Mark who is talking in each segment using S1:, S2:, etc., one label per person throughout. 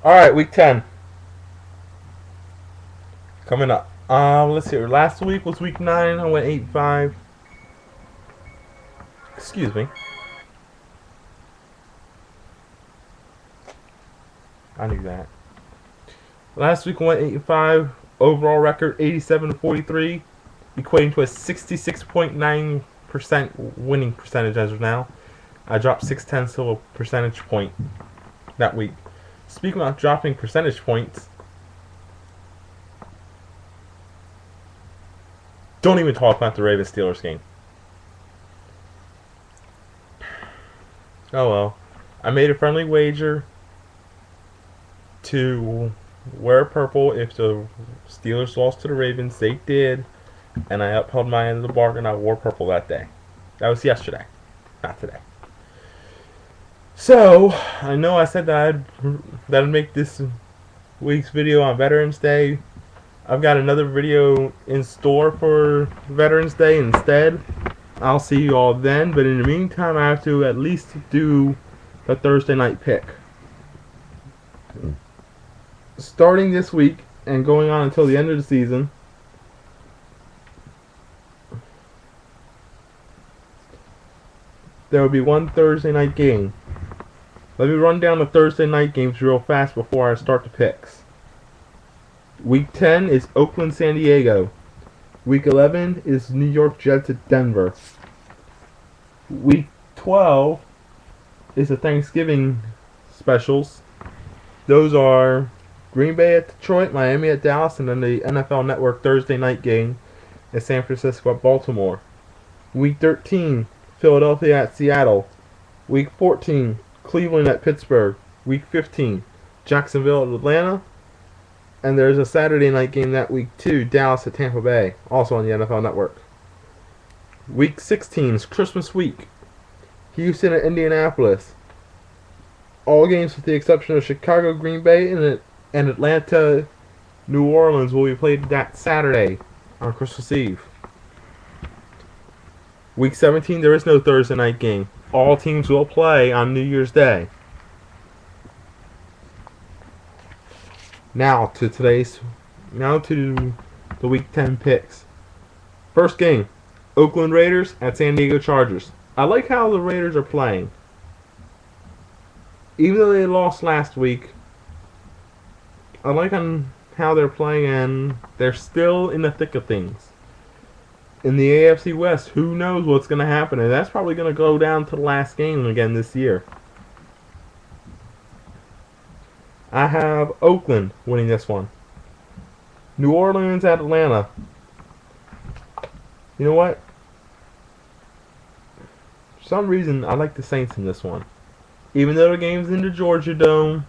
S1: All right, week 10 coming up. Let's see. Last week was week 9. I went 8-5. Excuse me. I knew that. Last week I went 8-5. Overall record 87-43, equating to a 66.9% winning percentage as of now. I dropped 0.6 of a percentage point that week. Speaking about dropping percentage points, don't even talk about the Ravens Steelers game. Oh well. I made a friendly wager to wear purple if the Steelers lost to the Ravens. They did, and I upheld my end of the bargain. I wore purple that day. That was yesterday, not today. So I know I said that I'd make this week's video on Veterans Day. I've got another video in store for Veterans Day instead. I'll see you all then, but in the meantime I have to at least do the Thursday night pick. Starting this week and going on until the end of the season, there will be one Thursday night game. Let me run down the Thursday night games real fast before I start the picks. Week 10 is Oakland, San Diego. Week 11 is New York Jets at Denver. Week 12 is the Thanksgiving specials. Those are Green Bay at Detroit, Miami at Dallas, and then the NFL Network Thursday night game in San Francisco at Baltimore. Week 13, Philadelphia at Seattle. Week 14, Cleveland at Pittsburgh. Week 15, Jacksonville at Atlanta. And there's a Saturday night game that week too, Dallas at Tampa Bay, also on the NFL Network. Week 16 is Christmas week. Houston at Indianapolis. All games with the exception of Chicago, Green Bay, and Atlanta, New Orleans will be played that Saturday on Christmas Eve. Week 17, there is no Thursday night game. All teams will play on New Year's Day. Now to the Week 10 picks. First game, Oakland Raiders at San Diego Chargers. I like how the Raiders are playing. Even though they lost last week, I like how they're playing, and they're still in the thick of things. In the AFC West, who knows what's going to happen, and that's probably going to go down to the last game again this year. I have Oakland winning this one. New Orleans at Atlanta. You know what? For some reason, I like the Saints in this one. Even though the game's in the Georgia Dome,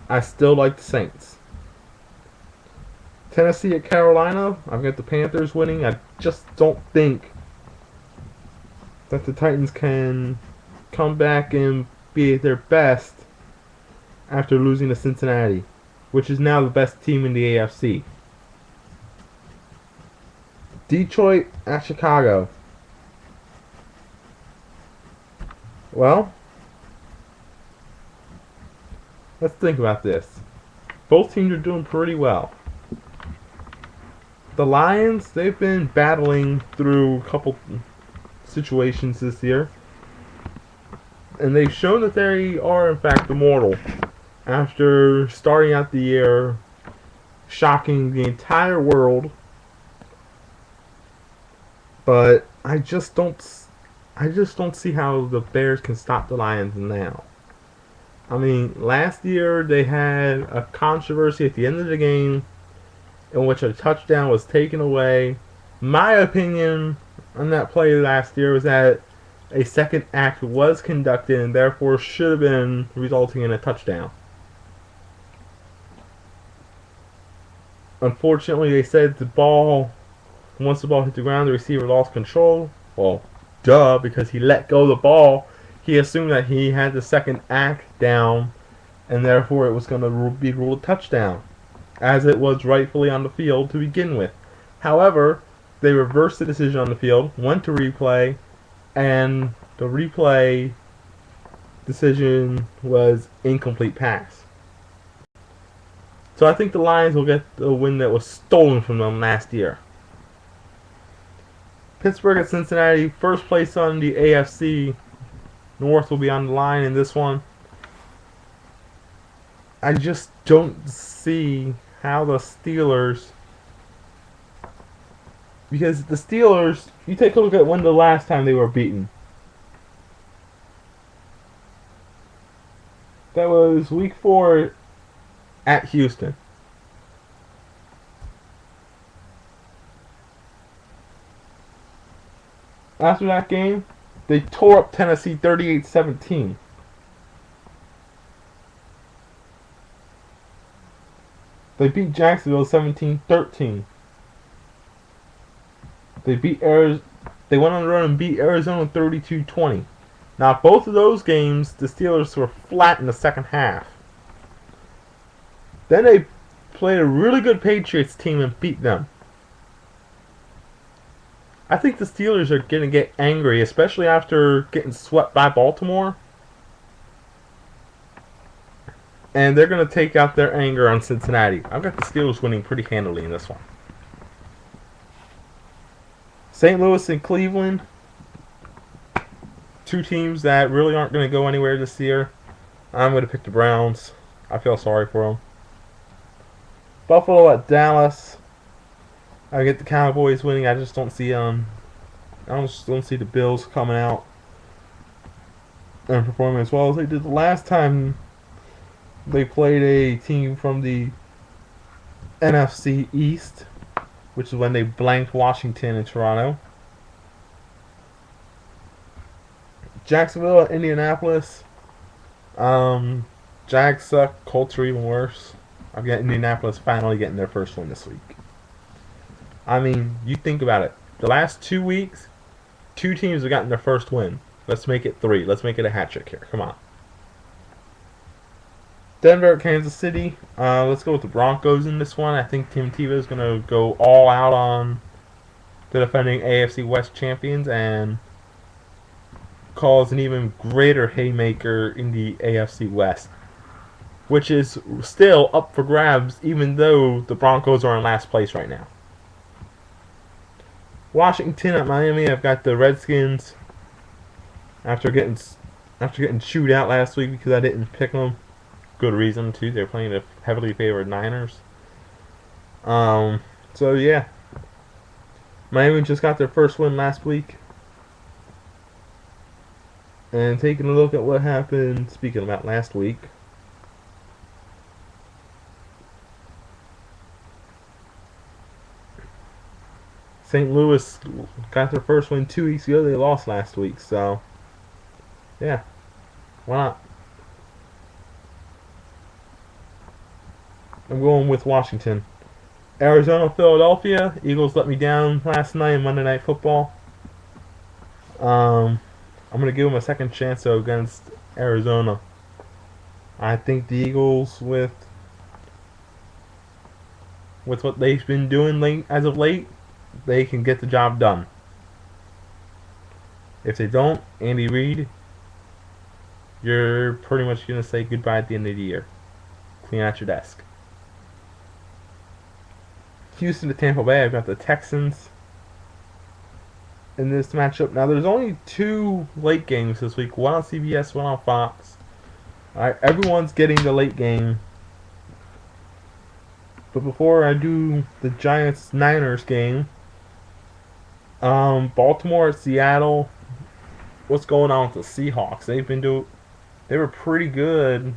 S1: I still like the Saints. Tennessee at Carolina. I've got the Panthers winning. I just don't think that the Titans can come back and be at their best after losing to Cincinnati, which is now the best team in the AFC. Detroit at Chicago. Well, let's think about this. Both teams are doing pretty well. The Lions, they've been battling through a couple situations this year, and they've shown that they are in fact immortal. After starting out the year shocking the entire world, but I just don't see how the Bears can stop the Lions now. I mean, last year they had a controversy at the end of the game in which a touchdown was taken away. My opinion on that play last year was that a second act was conducted and therefore should have been resulting in a touchdown. Unfortunately, they said once the ball hit the ground, the receiver lost control. Well, duh, because he let go of the ball. He assumed that he had the second act down, and therefore it was going to be ruled a touchdown, as it was rightfully on the field to begin with. However, they reversed the decision on the field, went to replay, and the replay decision was incomplete pass. So I think the Lions will get the win that was stolen from them last year. Pittsburgh at Cincinnati, first place on the AFC North will be on the line in this one. I just don't see how the Steelers, because the Steelers, you take a look at when the last time they were beaten. That was week 4 at Houston. After that game, they tore up Tennessee 38-17. They beat Jacksonville 17-13. They went on the run and beat Arizona 32-20. Now, both of those games, the Steelers were flat in the second half. Then they played a really good Patriots team and beat them. I think the Steelers are going to get angry, especially after getting swept by Baltimore. And they're going to take out their anger on Cincinnati. I've got the Steelers winning pretty handily in this one. St. Louis and Cleveland. Two teams that really aren't going to go anywhere this year. I'm going to pick the Browns. I feel sorry for them. Buffalo at Dallas. I get the Cowboys winning. I just don't see I just don't see the Bills coming out and performing as well as they did the last time they played a team from the NFC East, which is when they blanked Washington and Toronto. Jacksonville at Indianapolis. Jags suck. Colts are even worse. I've got Indianapolis finally getting their first win this week. I mean, you think about it. The last 2 weeks, 2 teams have gotten their first win. Let's make it 3. Let's make it a hat trick here. Come on. Denver at Kansas City. Let's go with the Broncos in this one. I think Tim Tebow is going to go all out on the defending AFC West champions and cause an even greater haymaker in the AFC West, which is still up for grabs even though the Broncos are in last place right now. Washington at Miami. I've got the Redskins after getting chewed out last week because I didn't pick them. Good reason too. They're playing the heavily favored Niners. So yeah, Miami just got their first win last week. And taking a look at what happened, speaking about last week. St. Louis got their first win 2 weeks ago. They lost last week, so yeah, why not? I'm going with Washington. Arizona, Philadelphia. Eagles let me down last night in Monday Night Football. I'm going to give them a second chance though against Arizona. I think the Eagles, with what they've been doing as of late, they can get the job done. If they don't, Andy Reid, you're pretty much going to say goodbye at the end of the year. Clean out your desk. Houston to Tampa Bay. I've got the Texans in this matchup. Now, there's only 2 late games this week. One on CBS, one on Fox. Alright, everyone's getting the late game. But before I do the Giants-Niners game, Baltimore at Seattle. What's going on with the Seahawks? They were pretty good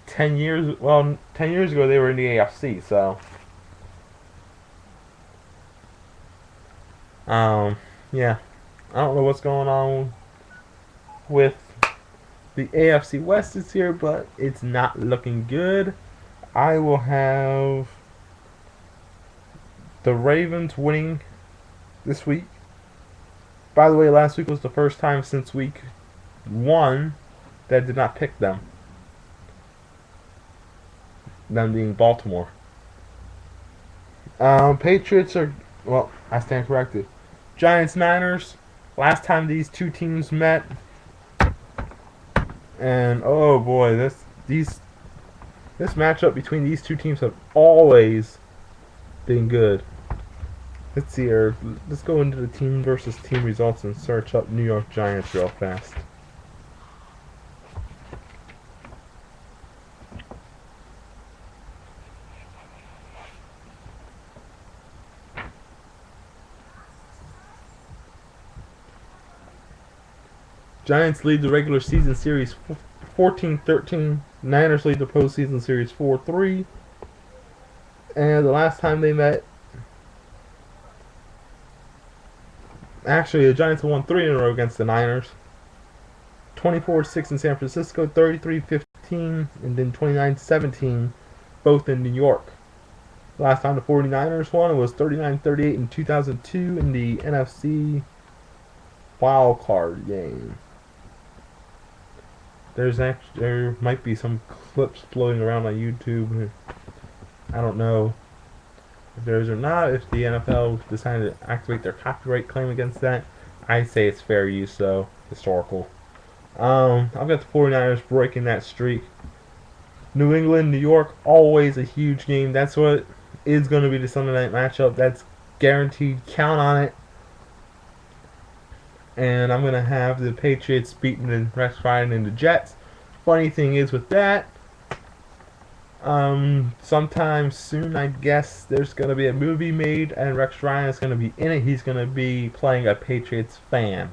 S1: 10 years. Well, 10 years ago they were in the AFC. So, yeah, I don't know what's going on with the AFC West this year, but it's not looking good. I will have the Ravens winning this week. By the way, last week was the first time since week 1 that I did not pick them. Them being Baltimore. Patriots are, well, I stand corrected. Giants, Niners. Last time these 2 teams met, and oh boy, This matchup between these two teams have always been good. Let's see here. Let's go into the team versus team results and search up New York Giants real fast. Giants lead the regular season series 14-13. Niners lead the postseason series 4-3. And the last time they met, actually, the Giants won 3 in a row against the Niners. 24-6 in San Francisco, 33-15, and then 29-17, both in New York. Last time the 49ers won, it was 39-38 in 2002 in the NFC wild card game. There might be some clips floating around on YouTube. I don't know if there's or not. If the NFL decided to activate their copyright claim against that, I say it's fair use, though. Historical. I've got the 49ers breaking that streak. New England, New York, always a huge game. That's what is going to be the Sunday night matchup. That's guaranteed. Count on it. And I'm going to have the Patriots beating the Rex Ryan and the Jets. Funny thing is with that, sometime soon, I guess, there's going to be a movie made and Rex Ryan is going to be in it. He's going to be playing a Patriots fan.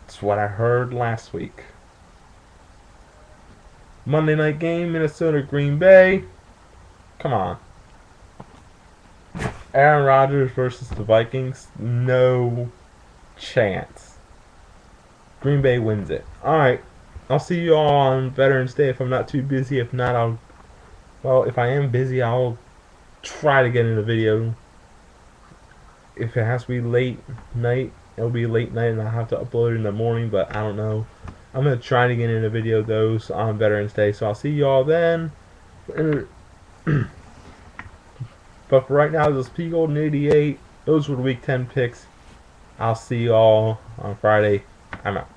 S1: That's what I heard last week. Monday night game, Minnesota, Green Bay. Come on. Aaron Rodgers versus the Vikings. No chance. Green Bay wins it. Alright. I'll see you all on Veterans Day if I'm not too busy. If not, if I am busy, I'll try to get in a video. If it has to be late night, it'll be late night and I'll have to upload it in the morning, but I don't know. I'm going to try to get in a video those on Veterans Day, so I'll see you all then. But for right now, this is P Golden 88. Those were the Week 10 picks. I'll see you all on Friday. I'm out.